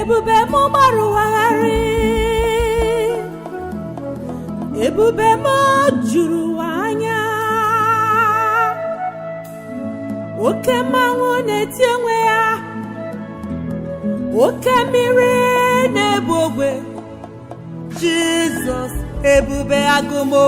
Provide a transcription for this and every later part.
Ebube mo maruwagari, ebube mo juru anya, oke manwụ na-eti onwe ya, oke mmiri na-ebu ogwe. Jesus, ebube agụmo.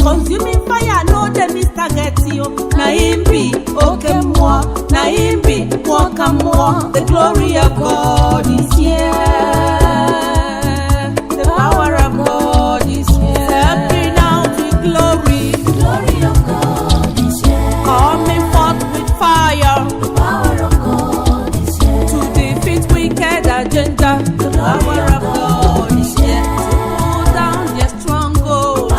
Consuming fire, no the Mr. Getio. Na him be, okay more. Na him be, walk and more. The glory of God is here. The power of God is here. Stepping out with glory. The glory of God is here. Coming forth with fire. The power of God is here. To defeat wicked agenda. The power of God is here. To pull down their stronghold.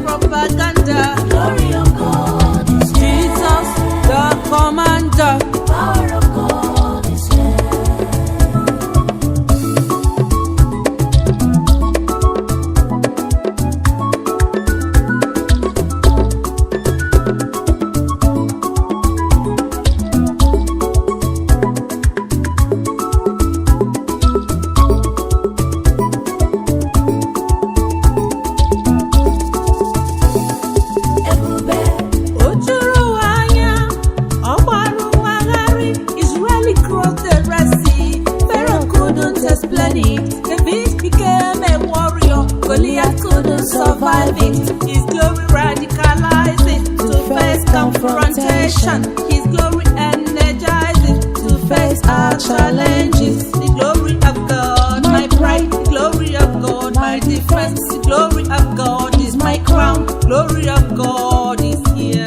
Propaganda. The glory of God is here. Jesus, the commander. The power of God is here. The beast became a warrior. Goliath couldn't survive it. His glory radicalized it to face confrontation. His glory energizes to face our challenges. The glory of God, my pride. The glory of God, my defense. The glory of God is my crown. Glory of God is here.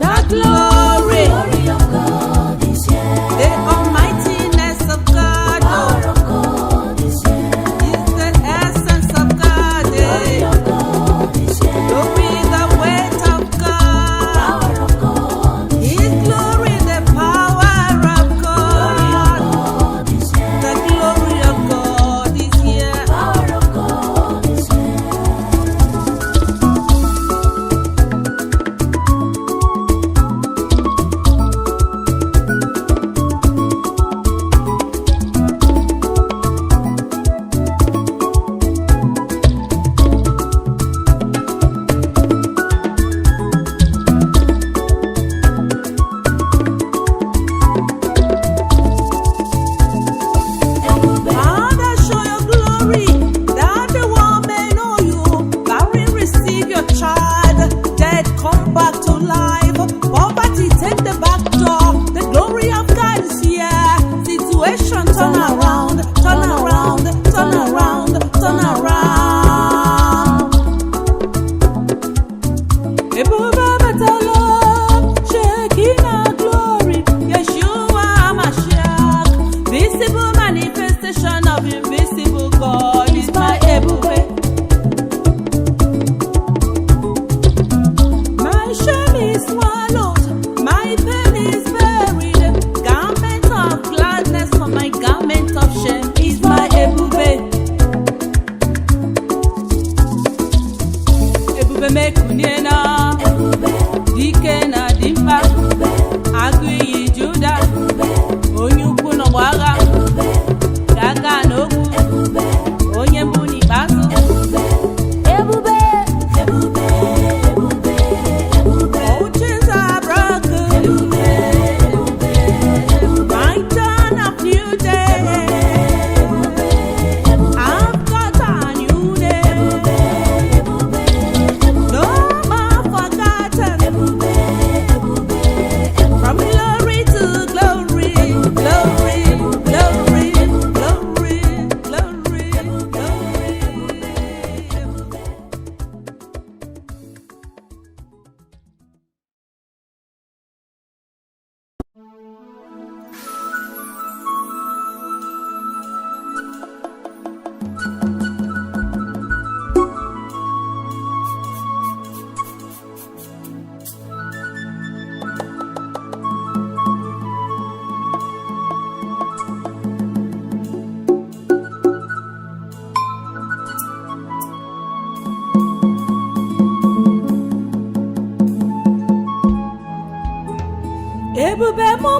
That glory, glory of God is here. The almightiness of God.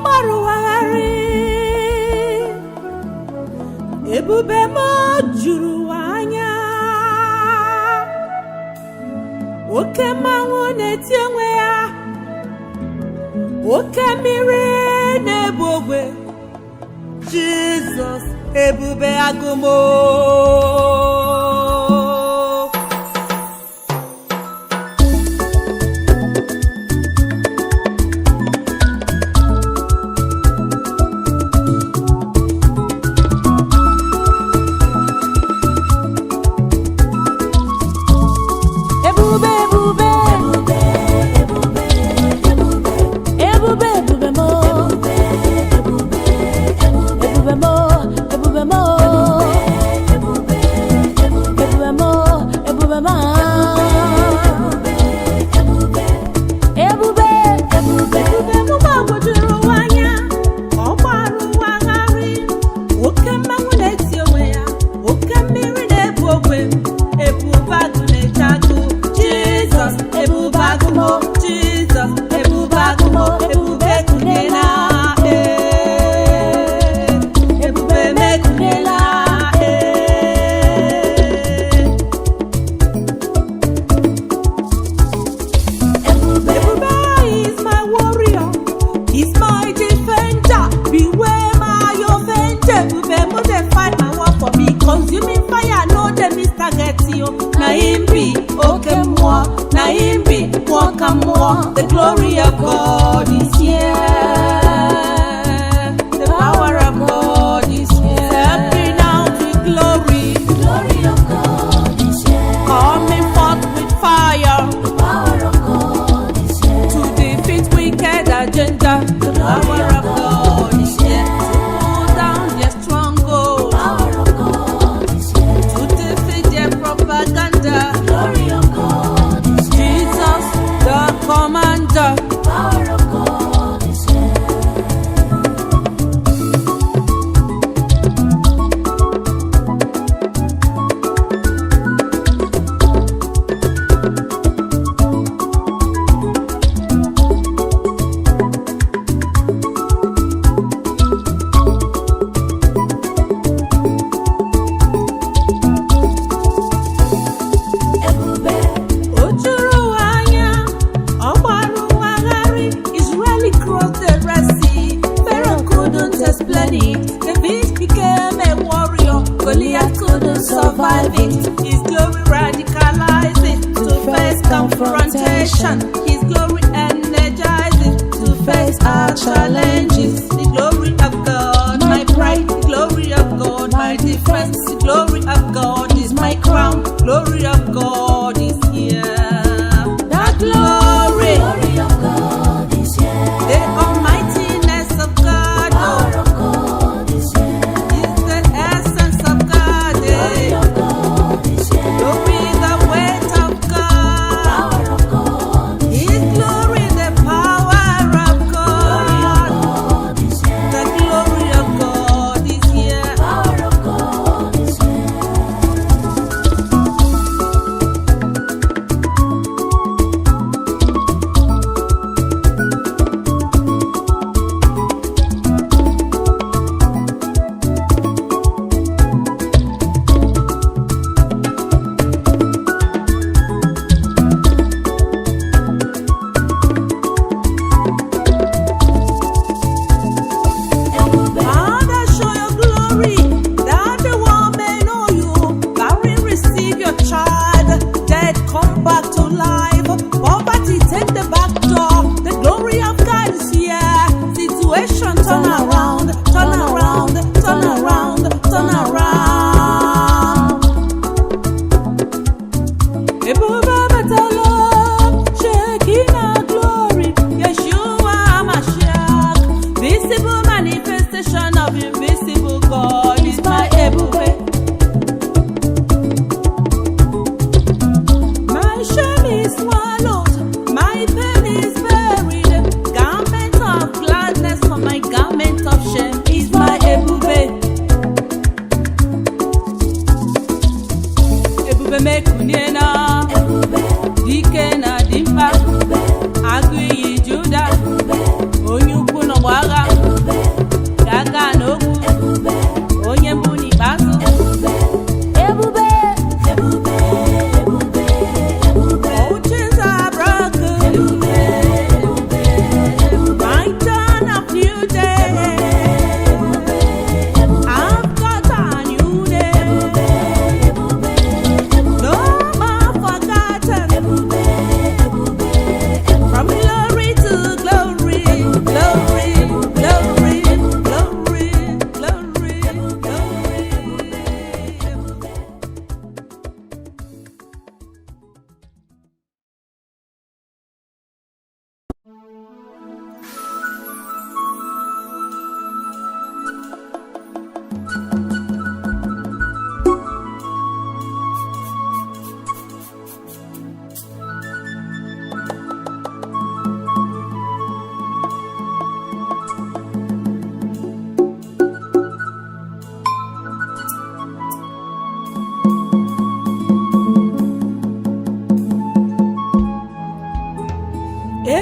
Ọgbarụwagharị ebube m juru anya, oke mmanwụ na-eti onwe ya, oke mmiri na-ebu ogwe. Jizọs ebube agụmo. Consuming fire, no them is target you. Na him be okay more, na him be walk and more. The glory of God is here. The power of God is here. Stepping out with glory. The glory of God is here. Coming forth with fire. The power of God is here. To defeat wicked agenda. The power of God is here. To pull down their stronghold. Propaganda. The glory of God is here. Jesus, the commander. The power of God is here. The beast became a warrior. Goliath couldn't survive it. His glory radicalized it to face confrontation. His glory energized it to face our challenges. The glory of God, my pride. The glory of God, my defense. The glory of God is my crown. Glory of God is here. That glory, glory of God is here. The almightiness of God. The glory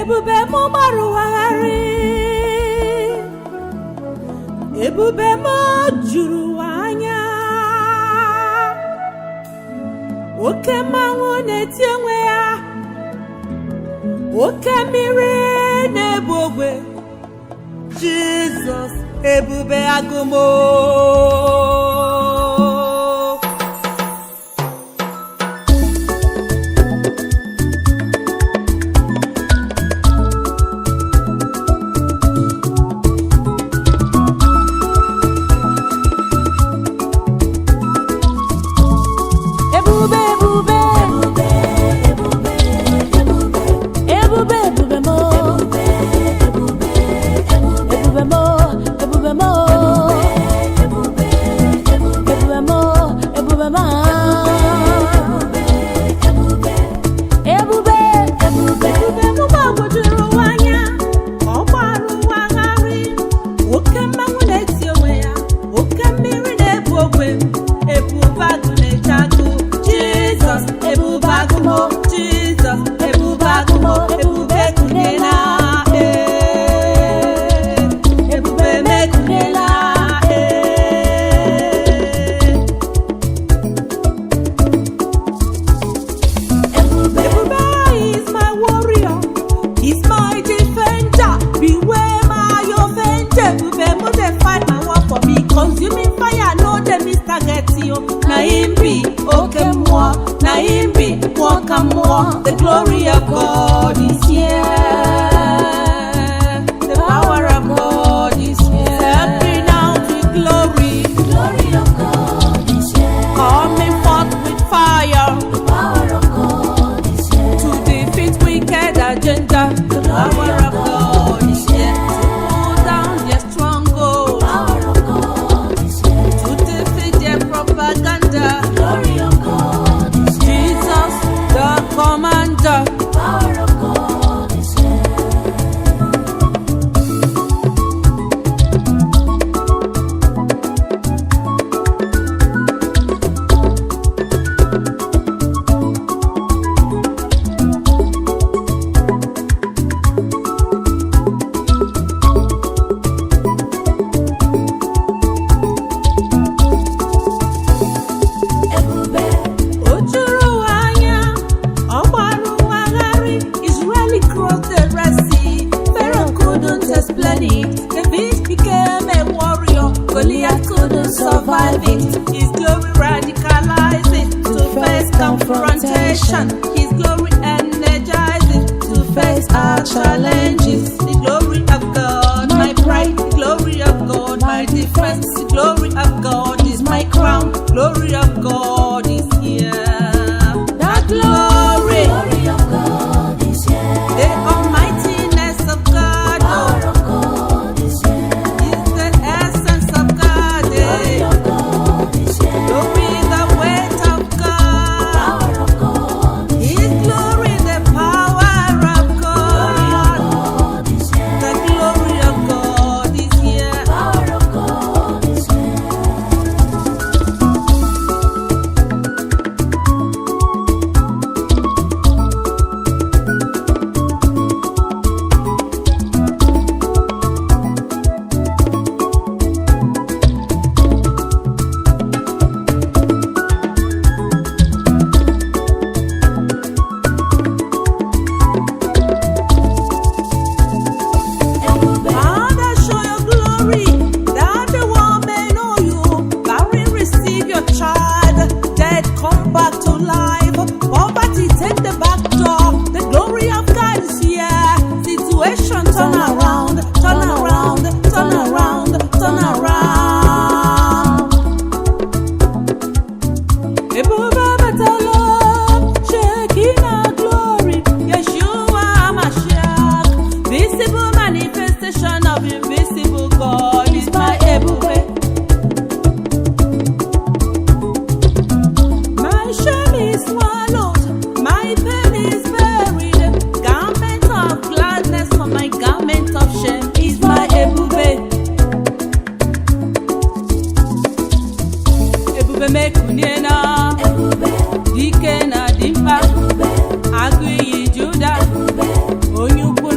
Ebube m gbarụwagharị, ebube m juru anya, oke mmanwụ na-eti onwe ya, oke mmiri na-ebu ogwe. Jizọs ebube agụmo. Consuming fire, no them is target you. Na him be okay more, na him be walk and more. The glory of God is here. The power of God is here. Stepping out with glory. The glory of God is here. Coming forth with fire. The power of God is here. To defeat wicked agenda. The power of God is here. To pull down their stronghold. Propaganda. The glory of God is here. Jesus, the commander. The power of God is here. The beast became a warrior, Goliath couldn't survive it. His glory radicalized it to face confrontation. His glory energized it to face our challenges. The glory of God, my pride. The glory of God, my defense. The glory of God is my crown. Glory of God is here. That glory, glory of God is here. The almightiness of God. Turn around, turn around, turn around, turn around. Ebube batalo, Shekinah glory, Yeshua Mashiach. Visible manifestation of invisible God is my Ebube. My shame is swallowed, my pain is buried. Garment of gladness for my garment of shame is my Ebube. Ebube mekunena, Dike na dimpa, Agụ iyi Juda, onye ukwu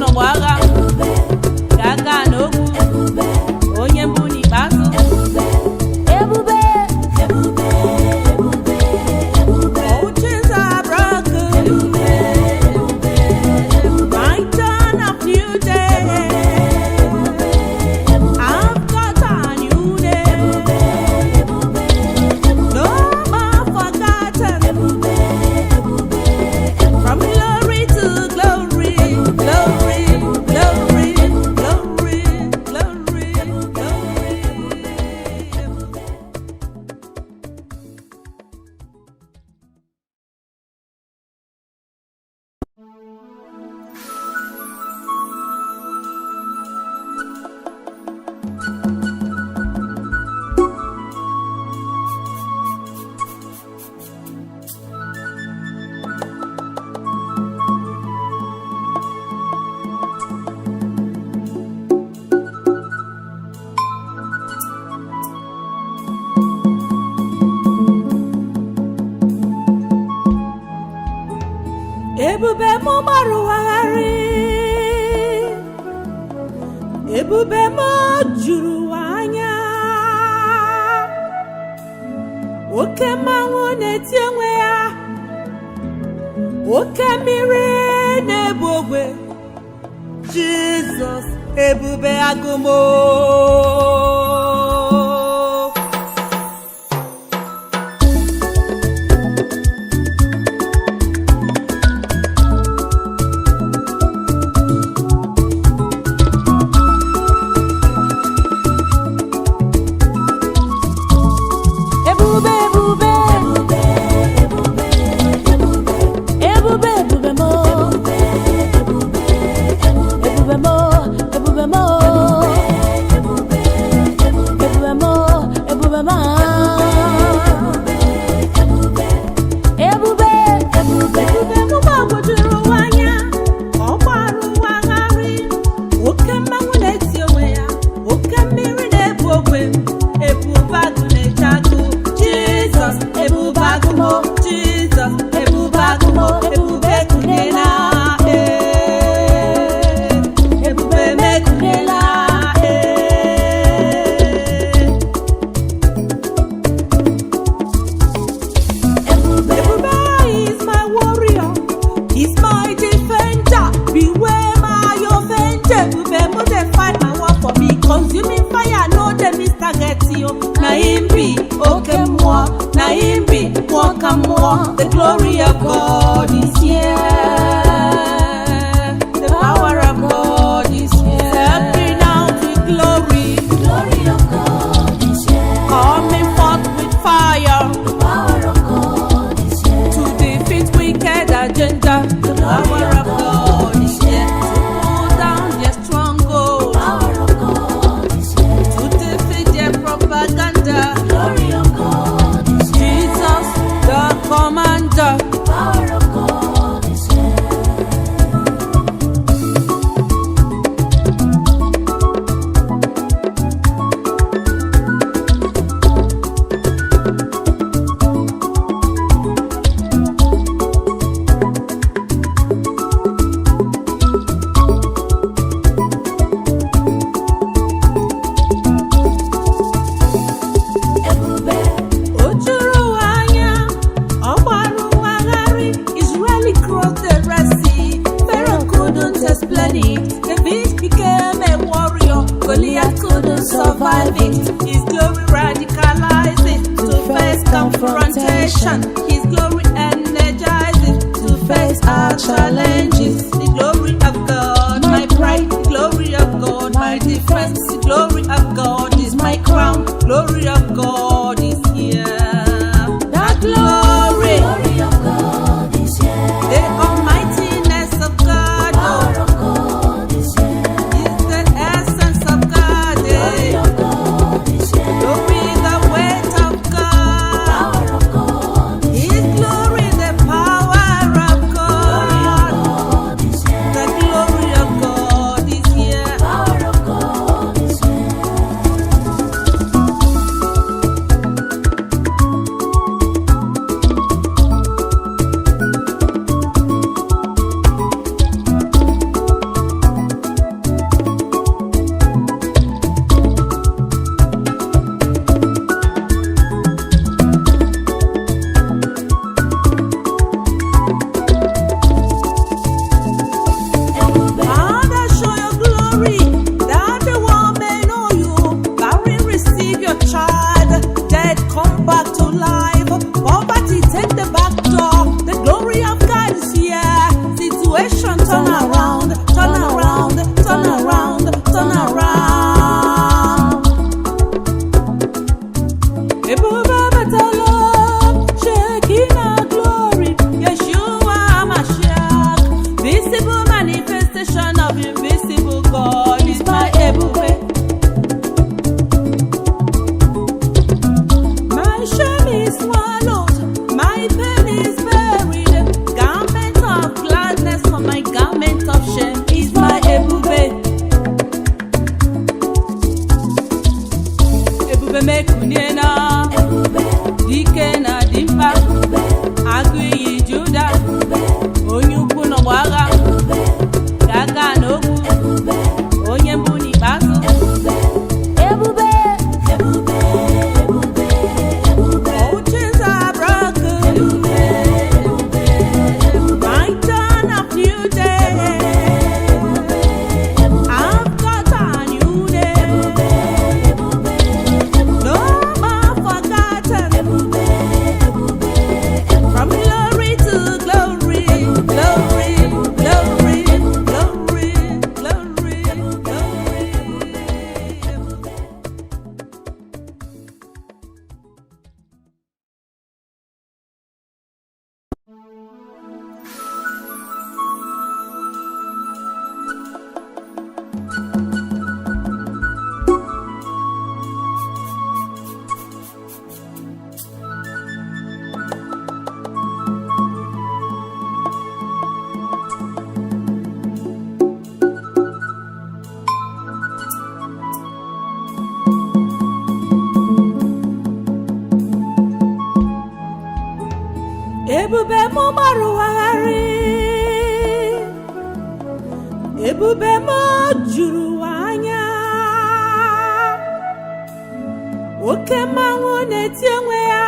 Ebube m gbarụwagharị, ebube m juru anya, oke mmanwụ na-eti onwe ya, oke mmiri na-ebu ogwe. Jizọs ebube agụmo. Consuming fire, no them is target you. Na him be okay more, na him be walk and more. The glory of God is here. The power of God is here. Stepping out with glory. The glory of God is here. Coming forth with fire. The power of God is here. To defeat wicked agenda. The power of God is here. To pull down their stronghold. Propaganda. The glory of God is here. Jesus, the commander. The power of God is here. The beast became a warrior. Goliath couldn't survive it. His glory radicalized it to face confrontation. His glory energizes to face our challenges. The glory of God, my pride. The glory of God, my defense. The glory of God is my crown. Glory of God is here. That glory, glory of God is here. The almightiness of God. Turn around, turn around, turn around, turn around. Ebube batalo, Shekinah glory, Yeshua Mashiach. Visible manifestation of invisible God is my Ebube. My shame is swallowed, my pain is buried. Garment of gladness for my garment of shame is my Ebube. Ebube mekunena, Dike na dimpa, Agụ iyi Juda, onye ukwu Ebube m gbarụwagharị, ebube m juru anya, oke mmanwụ na-eti onwe ya,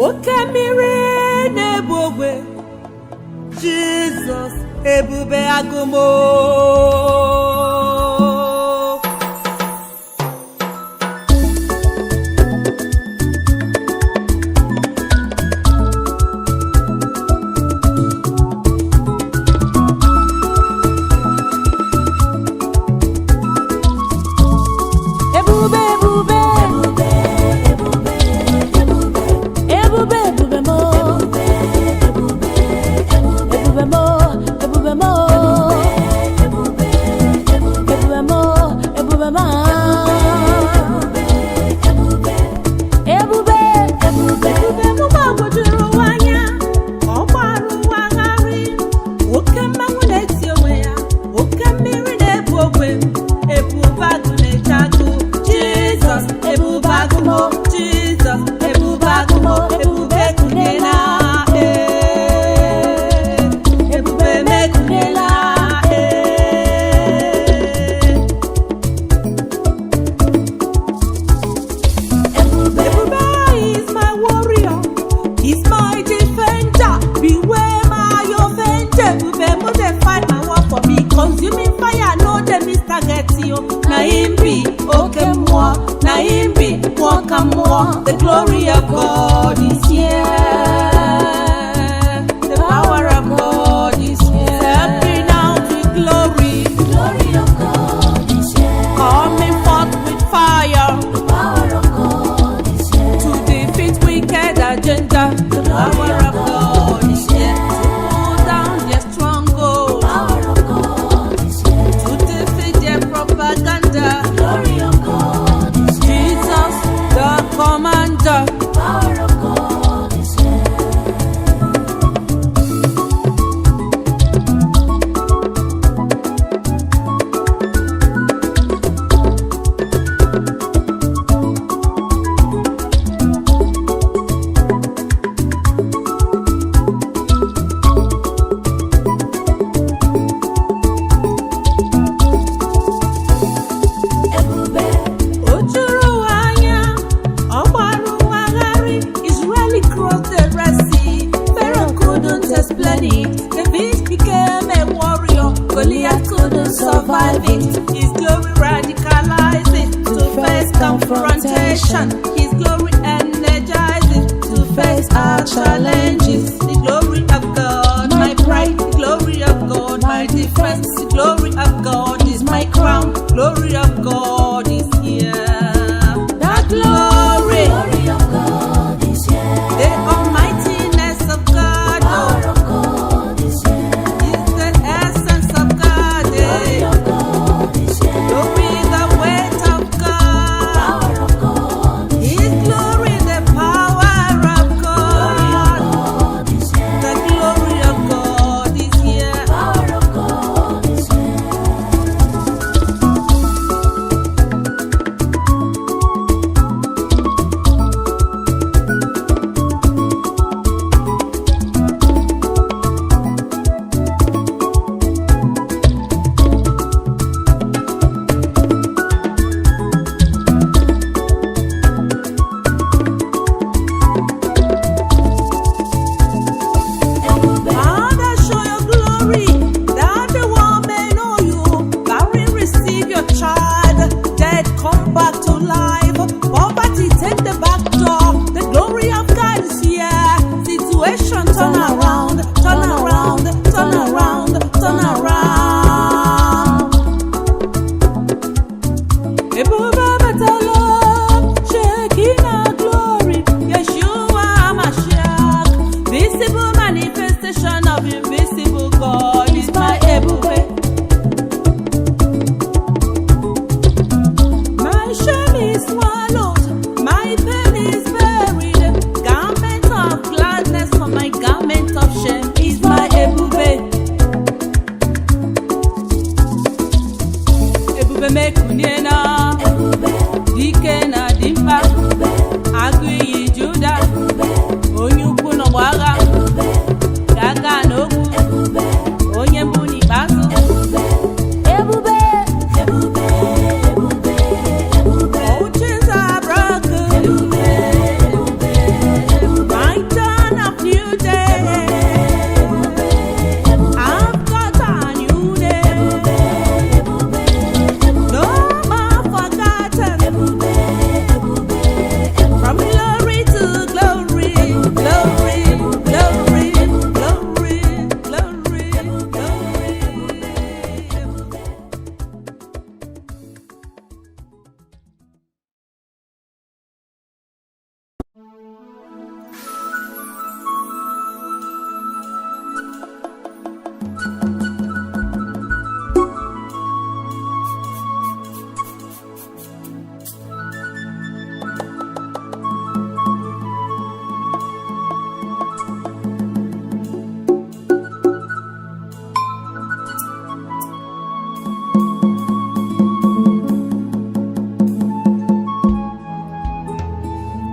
oke mmiri na-ebu ogwe. Jizọs ebube agụmo. Consuming fire, no them is target you. Na him be okay more, na him be walk and more. The glory of God is here. The power of God is here. Stepping out with glory. The glory of God is here. Coming forth with fire. The power of God is here. To defeat wicked agenda. The power of God is here. To pull down their stronghold. Propaganda. The glory of God is here. Jesus, the commander. The power of God is here. The beast became a warrior. Goliath couldn't survive it. His glory radicalized it to face confrontation. His glory energized it to face our challenges. The glory of God, my pride. The glory of God, my defense. The glory of God is my crown. Glory of God is here. The glory of God is here. The almightiness of God.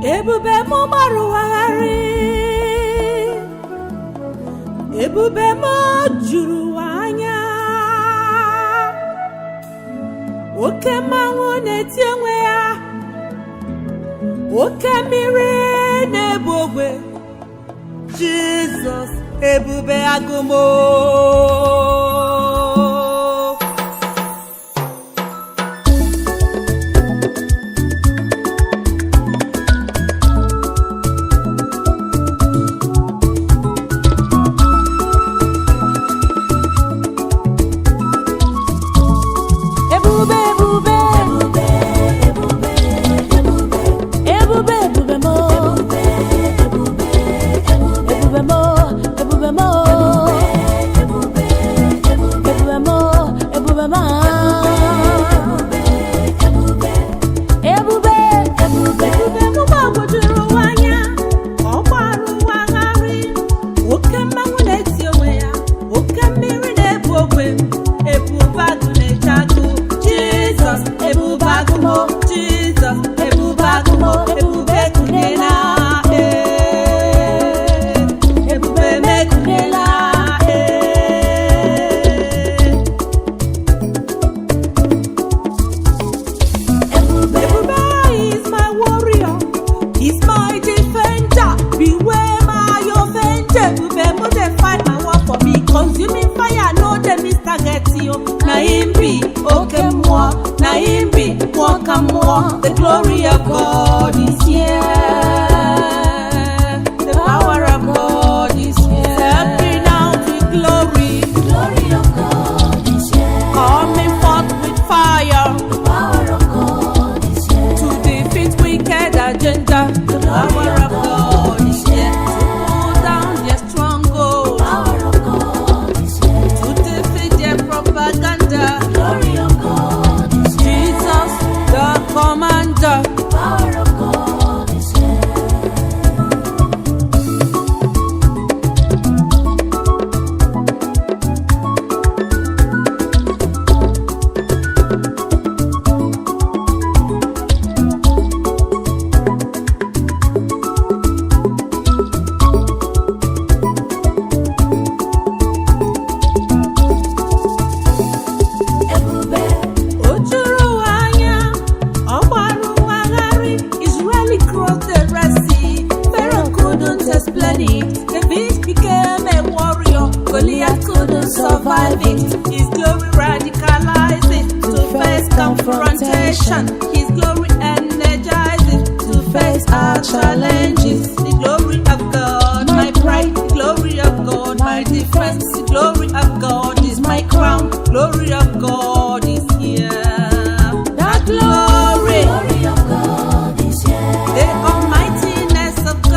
Ebube m gbarụwagharị, ebube m juru anya, oke mmanwụ na-eti onwe ya, oke mmiri na-ebu ogwe. Jizọs ebube agụmo. Consuming fire, no them is target you. Na him be okay more, na him be walk and more. The glory of God is here. The power of God is here. Stepping out with glory. The glory of God is here. Coming forth with fire. The power of God is here. To defeat wicked agenda. The power of God is here. To pull down their stronghold. Propaganda. The glory of God is here. Jesus, the commander. The power of God is here. The beast became a warrior. Goliath couldn't survive it. His glory radicalized it to face confrontation. His glory energized it to face our challenges. The glory of God, my pride. The glory of God, my defense. The glory of God is my crown. Glory of God is here. The glory of God is here. The almightiness of God.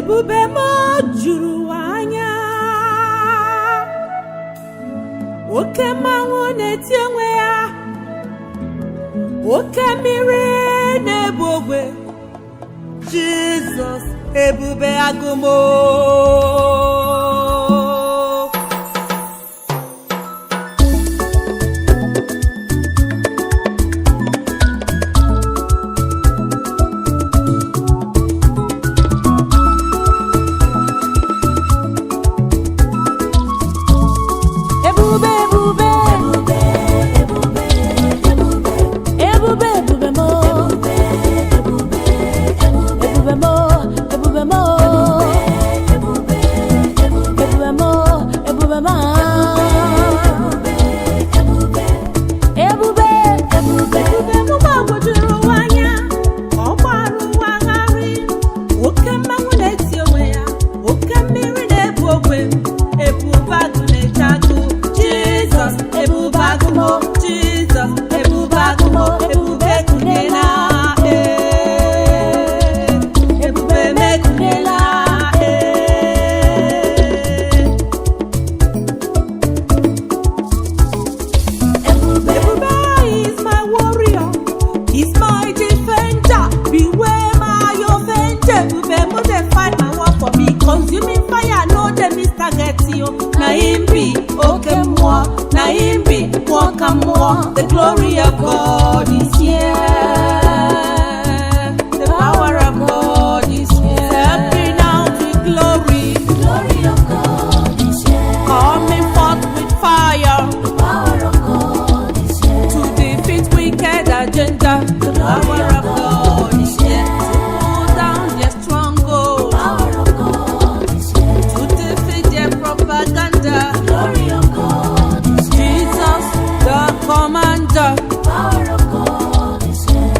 Ebube m juru anya, oke mmanwụ na-eti onwe ya, oke mmiri na-ebu ogwe. Jizọs ebube agụmo. Consuming fire, no them is target you. Na him be okay more, na him be walk and more. The glory of God is here. The power of God is here. Stepping out with glory. The glory of God is here. Coming forth with fire. The power of God is here. To defeat wicked agenda. The power of God is here. To pull down their stronghold. Propaganda. The glory of God is here. Jesus, the commander. The power of God is here.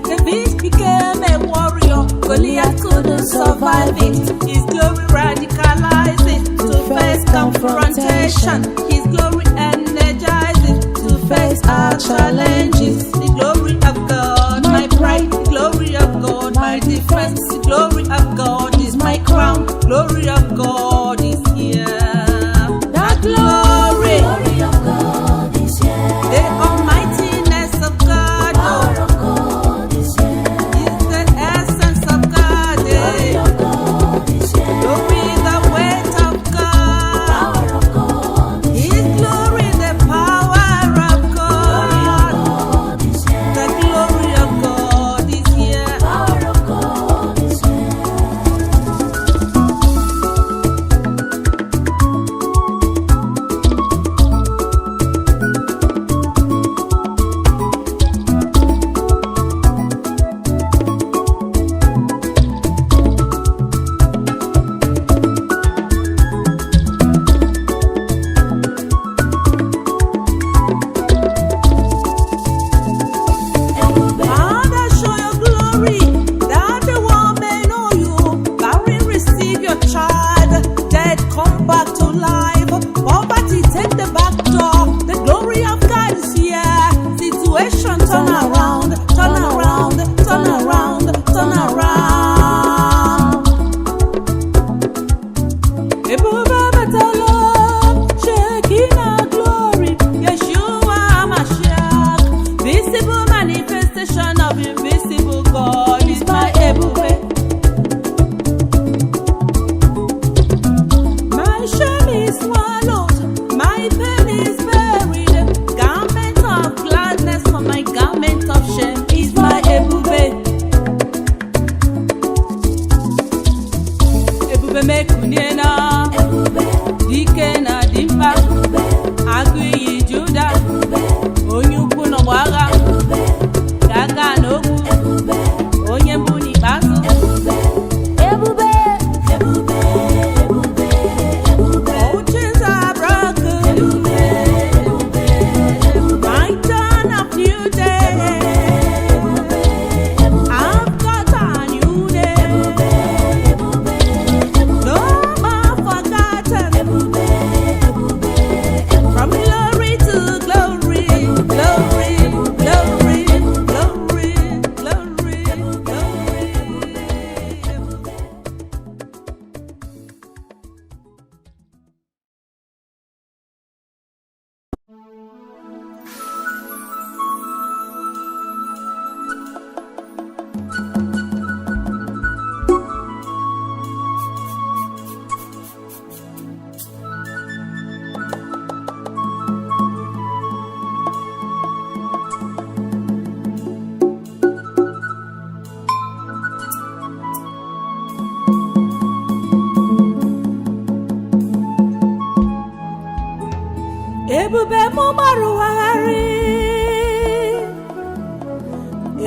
The beast became a warrior. Goliath couldn't survive it. His glory radicalized it to face confrontation. His glory energized it to face our challenges. The glory of God, my pride. The glory of God, my defense. The glory of God is my crown. Glory of God is here. That glory, glory of God is here. The almightiness of God.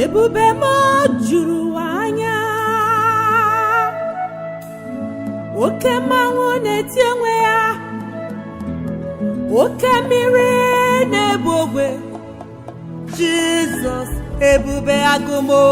Ebube m juru anya, oke mmanwụ na-eti onwe ya, oke mmiri na-ebu ogwe. Jizọs ebube agụmo.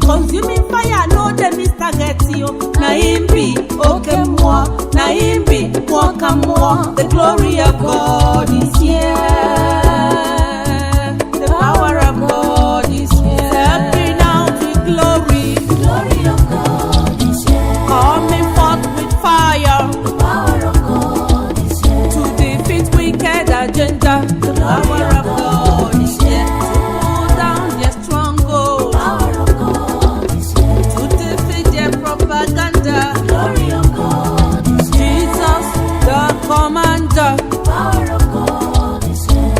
Consuming fire, no them is target you. Na him be okay more, na him be walk and more. The glory of God is here. The power of God is here. Stepping out with glory. The glory of God is here. Coming forth with fire. The power of God is here. To defeat wicked agenda. The power of God is here. To pull down their stronghold. Propaganda. The glory of God is here. Jesus, the commander. The power of God is here.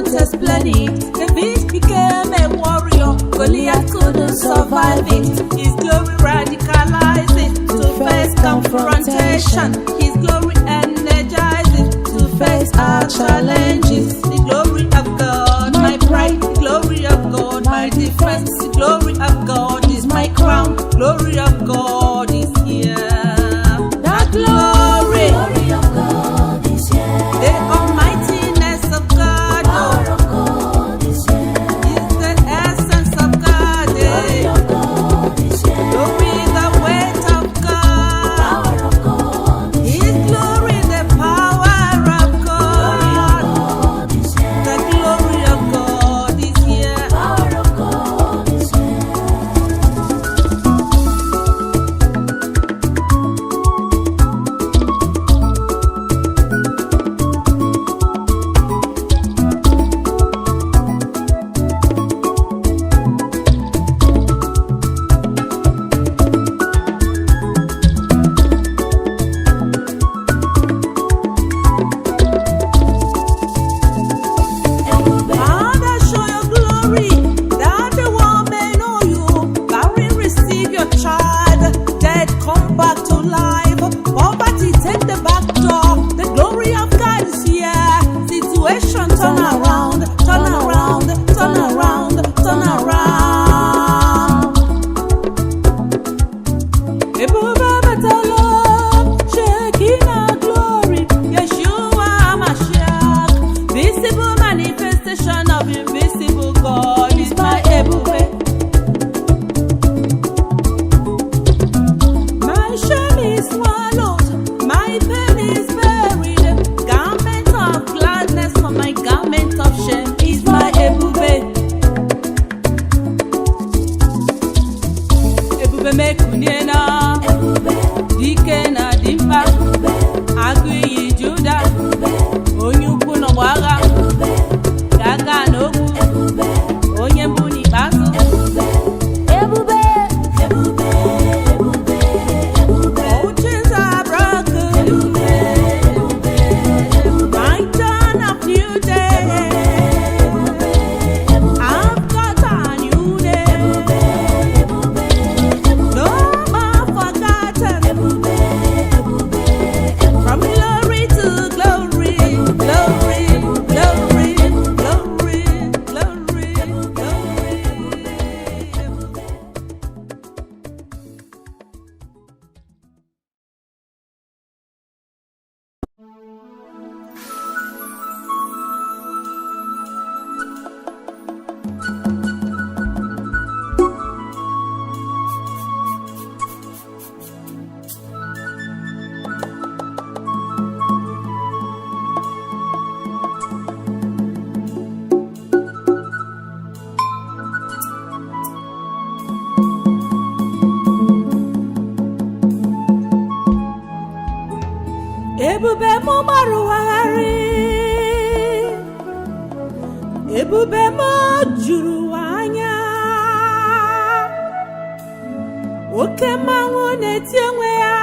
The beast became a warrior. Goliath couldn't survive it. His glory radicalized it to face confrontation. His glory energized it to face our challenges. The glory of God, my pride. The glory of God, my defense. The glory of God is my crown. Glory of God is here. That glory, glory of God is here. The almightiness of God. Turn around, turn around, turn around, turn around. Ebube batalo, Shekinah glory, Yeshua Mashiach. Visible manifestation of invisible God is my Ebube. My shame is swallowed, my pain is buried. Garment of gladness for my garment of shame is my Ebube. Ebube mekunena, dike na dimpa, agụ iyi Juda, onye ukwu n'ọgbagha. Ebube m gbarụwagharị, ebube m juru anya, oke mmanwụ na-eti onwe ya,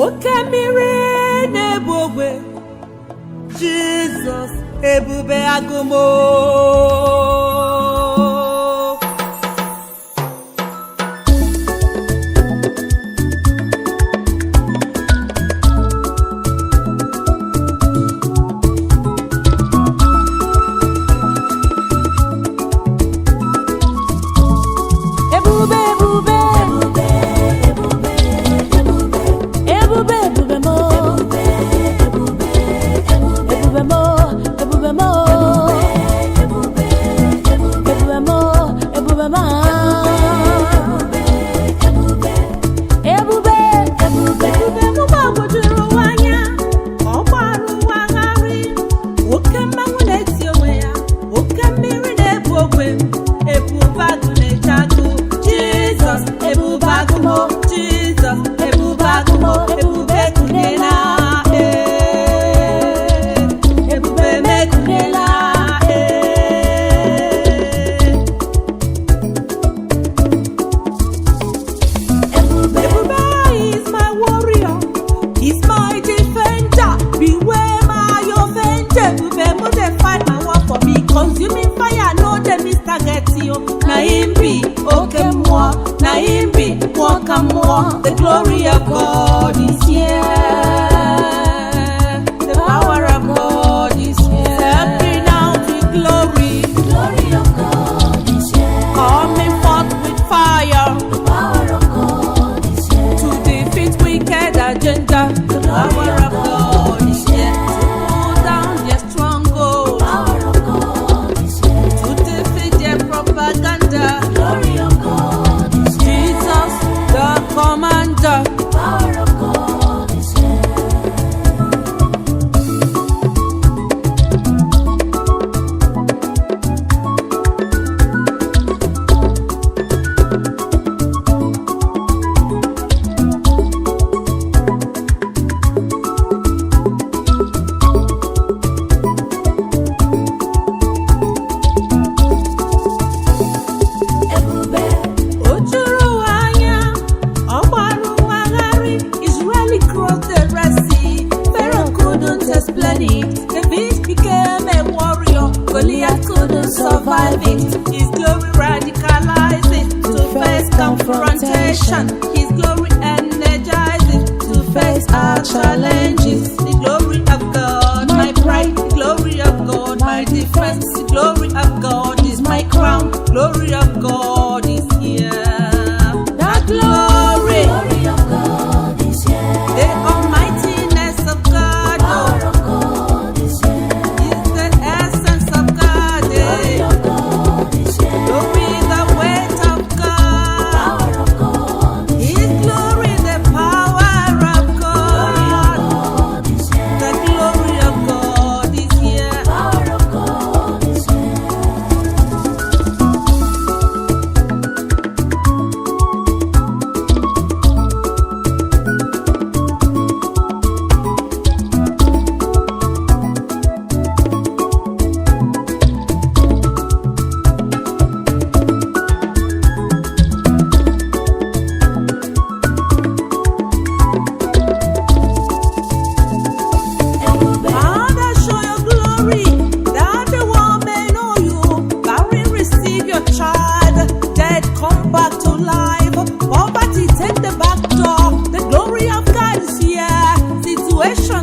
oke mmiri na-ebu ogwe. Jizọs ebube agụmo. Consuming fire, no them is target you. Na him be okay more, na him be walk and more. The glory of God is here. The power of God is here. Stepping out with glory. The glory of God is here. Coming forth with fire. The power of God is here. To defeat wicked agenda. The power of God is here. To pull down their stronghold. Propaganda. The glory of God is here. Jesus, the commander. The power of God is here. The beast became a warrior, Goliath couldn't survive it. His glory radicalized it to face confrontation. His glory energized it to face our challenges. The glory of God, my pride. The glory of God, my defense. The glory of God is my crown. Glory of God is here. That glory, glory of God is here. The almightiness of God.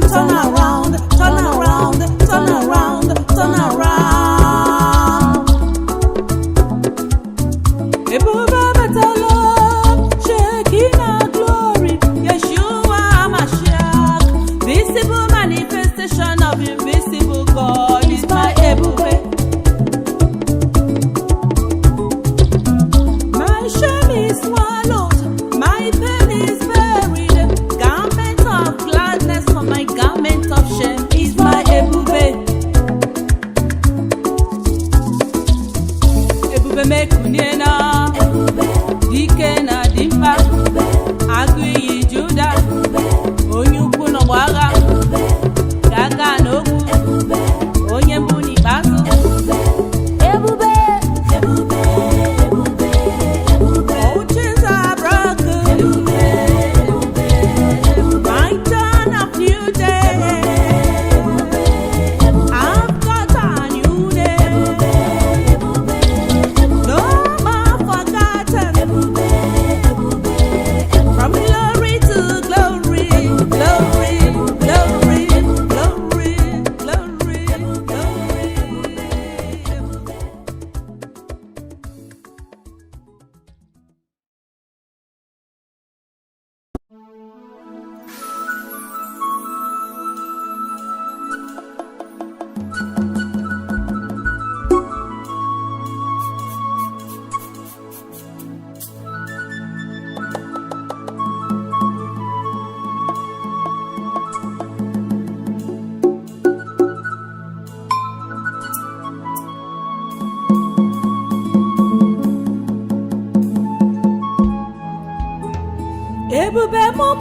Turn around, turn around, turn around, turn around. Ebube batalo, Shekinah glory, Yeshua Mashiach. Visible manifestation of invisible God is my Ebube. My shame is swallowed, my pain is buried. Garment of gladness for my garment of shame is my Ebube. Ebube mekunena, Dike na dimpa, Agụ iyi Juda, onye ukwu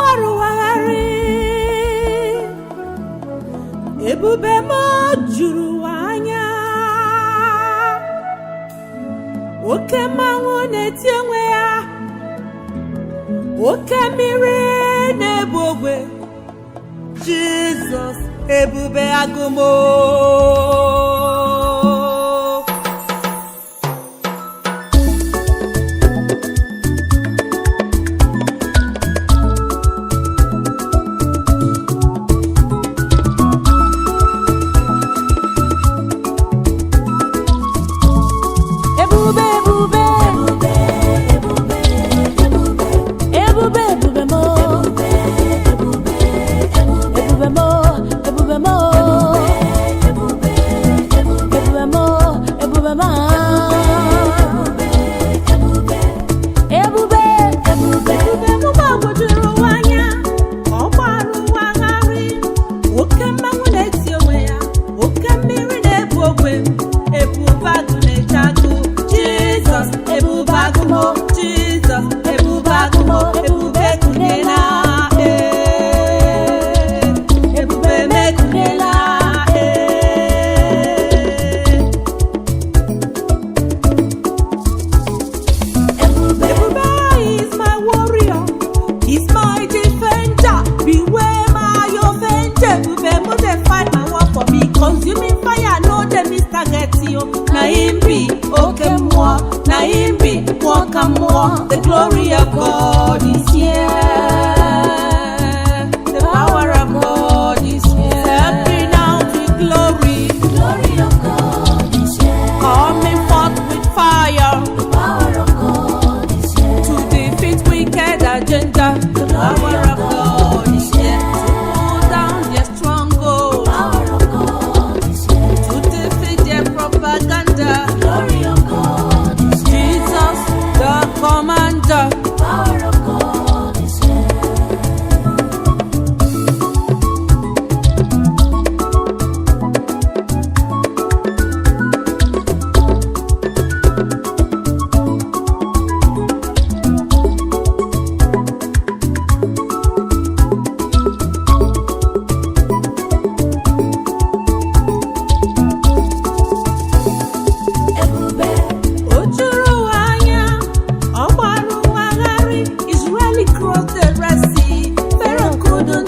maruwagharị ebube m juru anya oke mmanwụ na-eti onwe ya oke mmiri na-ebu ogwe Jizọs ebube agụmo consuming fire, no dem is target you. Na him be okay more, na him be walk and more. The glory of God is here. The power of God is here. Stepping out with glory. The glory of God is here. Coming forth with fire. The power of God is here. To defeat wicked agenda. The power of God is here. To pull down their stronghold. The power of God is here. To defeat their propaganda. The glory of God is here. Jesus, the commander. The power of God is here.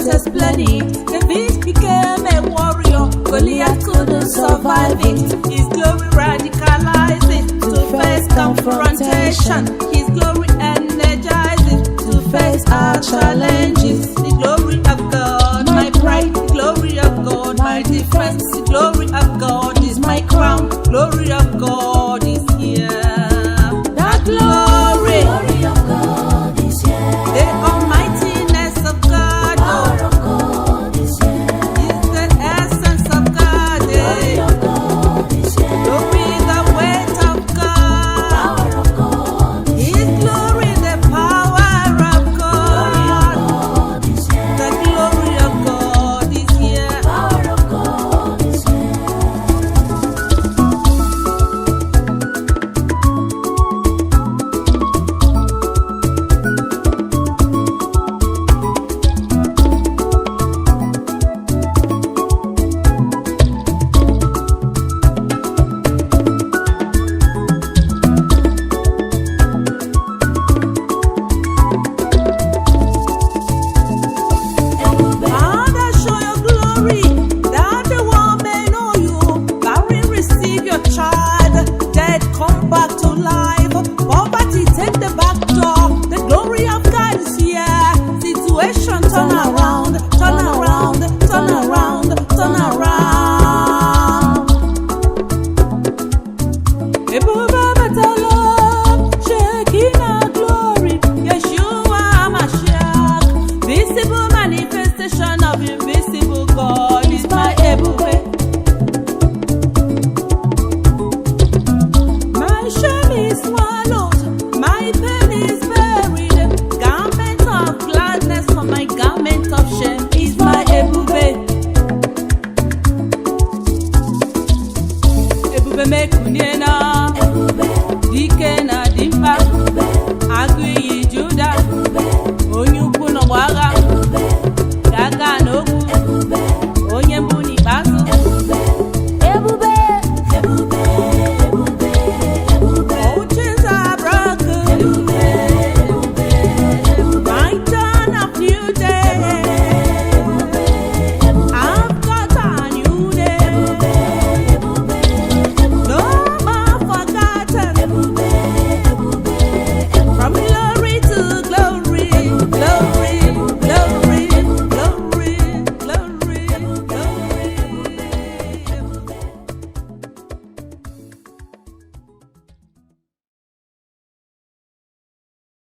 The beast became a warrior. Goliath couldn't survive it. His glory radicalized it to face confrontation. His glory energized it to face our challenges. The glory of God, my pride. The glory of God, my defense. The glory of God is my crown. Glory of God is here. That glory, glory of God is here. The almightiness of God. Turn around, turn around, turn around, turn around. Ebube batalo, Shekinah glory, Yeshua Mashiach. Visible manifestation of invisible God is my Ebube. My shame is swallowed.